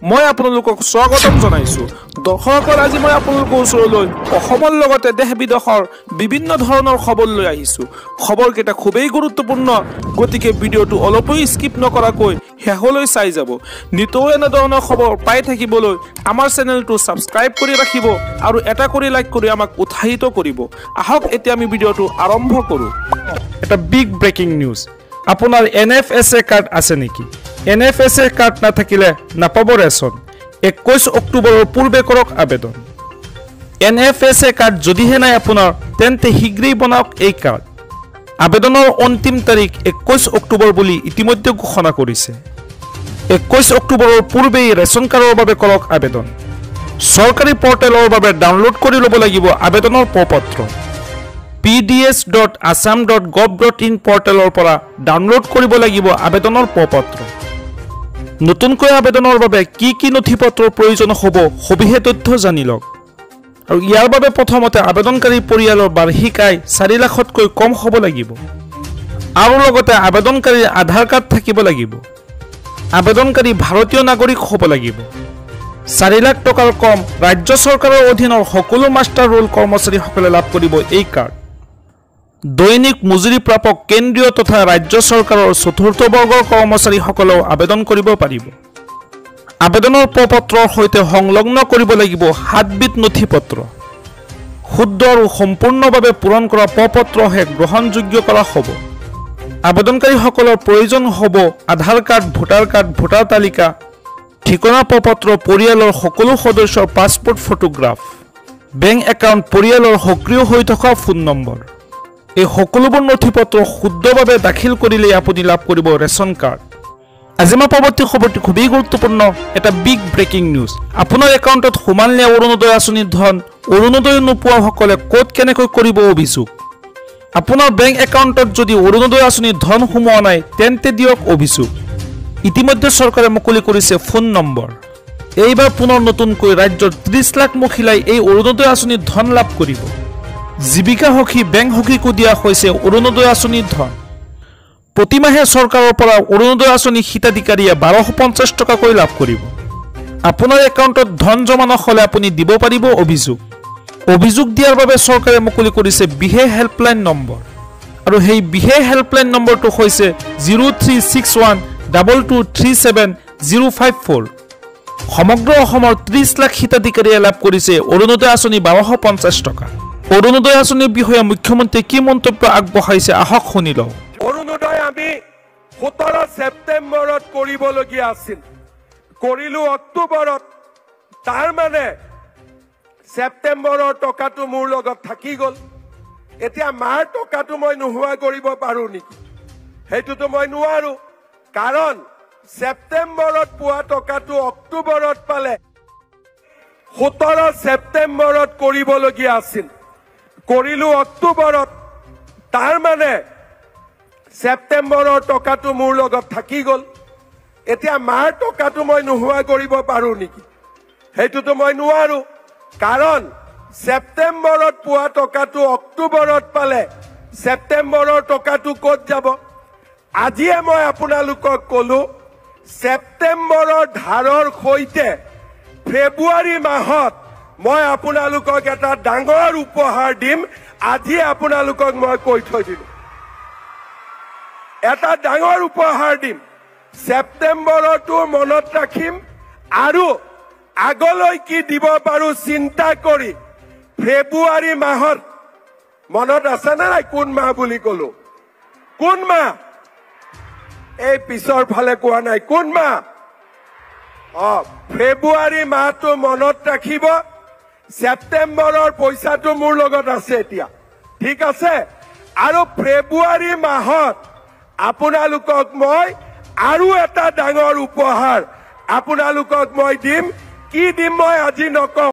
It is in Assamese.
মই আপোনালোকক স্বাগতম জনাইছো। দৰ্শকৰ আজি মই আপোনালোকৰ ওচৰলৈ অসমৰ লগতে দেশ বিদেশৰ বিভিন্ন ধৰণৰ খবৰ লৈ আহিছো। খবৰকেইটা খুবেই গুৰুত্বপূৰ্ণ, গতিকে ভিডিঅ'টো অলপো স্কিপ নকৰাকৈ শেষলৈ চাই যাব। নিতৌ এনে ধৰণৰ খবৰ পাই থাকিবলৈ আমাৰ চেনেলটো ছাবস্ক্ৰাইব কৰি ৰাখিব আৰু এটা কৰি লাইক কৰি আমাক উৎসাহিত কৰিব। আহক এতিয়া আমি ভিডিঅ'টো আৰম্ভ কৰোঁ। এটা বিগ ব্ৰেকিং নিউজ। আপোনাৰ NFSA কাৰ্ড আছে নেকি? NFSA কাৰ্ড নাথাকিলে নাপাব ৰেচন। 21 অক্টোবৰৰ পূৰ্বে কৰক আবেদন। NFSA কাৰ্ড যদিহে নাই আপোনাৰ, তেন্তে শীঘ্ৰেই বনাওক এই কাৰ্ড। আবেদনৰ অন্তিম তাৰিখ 21 অক্টোবৰ বুলি ইতিমধ্যে ঘোষণা কৰিছে। 21 অক্টোবৰৰ পূৰ্বেই ৰেচন কাৰ্ডৰ বাবে কৰক আবেদন। চৰকাৰী পৰ্টেলৰ বাবে ডাউনলোড কৰি ল'ব লাগিব আবেদনৰ প্ৰপত্ৰ। pds.assam.gov.in পৰ্টেলৰ পৰা ডাউনলোড কৰিব লাগিব আবেদনৰ প্ৰপত্ৰ। নতুনকৈ আবেদনৰ বাবে কি কি নথিপত্ৰৰ প্ৰয়োজন হ'ব সবিশেষ তথ্য জানি লওক। আৰু ইয়াৰ বাবে প্ৰথমতে আবেদনকাৰী পৰিয়ালৰ বাৰ্ষিক আয় 4 লাখতকৈ কম হ'ব লাগিব। আৰু লগতে আবেদনকাৰীৰ আধাৰ কাৰ্ড থাকিব লাগিব। আবেদনকাৰী ভাৰতীয় নাগৰিক হ'ব লাগিব। 4 লাখ টকাৰ কম ৰাজ্য চৰকাৰৰ অধীনৰ সকলো মাষ্টাৰ ৰোল কৰ্মচাৰীসকলে লাভ কৰিব এই কাৰ্ড। দৈনিক মজুৰি প্ৰাপক কেন্দ্ৰীয় তথা ৰাজ্য চৰকাৰৰ চতুৰ্থ বৰ্গৰ কৰ্মচাৰীসকলেও আবেদন কৰিব পাৰিব। আবেদনৰ প্ৰপত্ৰৰ সৈতে সংলগ্ন কৰিব লাগিব 7বিধ নথিপত্ৰ। শুদ্ধ আৰু সম্পূৰ্ণভাৱে পূৰণ কৰা প্ৰপত্ৰহে গ্ৰহণযোগ্য কৰা হ'ব। আবেদনকাৰীসকলৰ প্ৰয়োজন হ'ব আধাৰ কাৰ্ড, ভোটাৰ তালিকা, ঠিকনা প্ৰপত্ৰ, পৰিয়ালৰ সকলো সদস্যৰ পাছপোৰ্ট ফটোগ্ৰাফ, বেংক একাউণ্ট, পৰিয়ালৰ সক্ৰিয় হৈ থকা ফোন নম্বৰ। এই সকলোবোৰ নথিপত্ৰ শুদ্ধভাৱে দাখিল কৰিলেই আপুনি লাভ কৰিব ৰেচন কাৰ্ড। আজি মই পৰৱৰ্তী খবৰটি খুবেই গুৰুত্বপূৰ্ণ, এটা বিগ ব্ৰেকিং নিউজ। আপোনাৰ একাউণ্টত সোমালে অৰুণোদয় আঁচনিৰ ধন, অৰুণোদয় নোপোৱাসকলে ক'ত কেনেকৈ কৰিব অভিযোগ। আপোনাৰ বেংক একাউণ্টত যদি অৰুণোদয় আঁচনিৰ ধন সোমোৱা নাই, তেন্তে দিয়ক অভিযোগ। ইতিমধ্যে চৰকাৰে মুকলি কৰিছে ফোন নম্বৰ। এইবাৰ পুনৰ নতুনকৈ ৰাজ্যৰ 30 লাখ মহিলাই এই অৰুণোদয় আঁচনিৰ ধন লাভ কৰিব। জীৱিকা সখী, বেংক সখীকো দিয়া হৈছে অৰুণোদয় আঁচনিৰ ধন। প্ৰতিমাহে চৰকাৰৰ পৰা অৰুণোদয় আঁচনিৰ হিতাধিকাৰীয়ে 1250 টকাকৈ লাভ কৰিব। আপোনাৰ একাউণ্টত ধন জমা নহ'লে আপুনি দিব পাৰিব অভিযোগ। অভিযোগ দিয়াৰ বাবে চৰকাৰে মুকলি কৰিছে বিশেষ হেল্পলাইন নম্বৰ। আৰু সেই বিশেষ হেল্পলাইন নম্বৰটো হৈছে 036122370054। সমগ্ৰ অসমৰ 30 লাখ হিতাধিকাৰীয়ে লাভ কৰিছে অৰুণোদয় আঁচনি 1250 টকা। অৰুণোদয় আঁচনিৰ বিষয়ে মুখ্যমন্ত্ৰীয়ে কি মন্তব্য আগবঢ়াইছে আহক শুনি লওঁ। অৰুণোদয় আমি 17 ছেপ্টেম্বৰত কৰিবলগীয়া আছিল, কৰিলো অক্টোবৰত। তাৰ মানে ছেপ্টেম্বৰৰ টকাটো মোৰ লগত থাকি গ'ল। এতিয়া মাৰ টকাটো মই নোহোৱা কৰিব পাৰোঁ নেকি? সেইটোতো মই নোৱাৰো, কাৰণ ছেপ্টেম্বৰত পোৱা টকাটো অক্টোবৰত পালে 17 ছেপ্টেম্বৰত কৰিবলগীয়া আছিল, কৰিলো অক্টোবৰত। তাৰ মানে ছেপ্টেম্বৰৰ টকাটো মোৰ লগত থাকি গ'ল। এতিয়া মাৰ টকাটো মই নোহোৱা কৰিব পাৰোঁ নেকি? সেইটোতো মই নোৱাৰো, কাৰণ ছেপ্টেম্বৰত পোৱা টকাটো অক্টোবৰত পালে ছেপ্টেম্বৰৰ টকাটো ক'ত যাব? আজিয়ে মই আপোনালোকক ক'লো, ছেপ্টেম্বৰৰ ধাৰৰ সৈতে ফেব্ৰুৱাৰী মাহত মই আপোনালোকক এটা ডাঙৰ উপহাৰ দিম। আজি আপোনালোকক মই কৈ থৈ দিলো, এটা ডাঙৰ উপহাৰ দিম। ছেপ্টেম্বৰতো মনত ৰাখিম আৰু আগলৈ কি দিব পাৰো চিন্তা কৰি ফেব্ৰুৱাৰী মাহত, মনত আছে নে নাই কোন মাহ বুলি ক'লো? কোন মাহ? এই পিছৰ ফালে কোৱা নাই, কোন মাহ? ফেব্ৰুৱাৰী মাহটো মনত ৰাখিব। ছেপ্টেম্বৰৰ পইচাটো মোৰ লগত আছে এতিয়া, ঠিক আছে? আৰু ফেব্ৰুৱাৰী মাহত আপোনালোকক মই আৰু এটা ডাঙৰ উপহাৰ আপোনালোকক মই দিম। কি দিম মই আজি নকওঁ।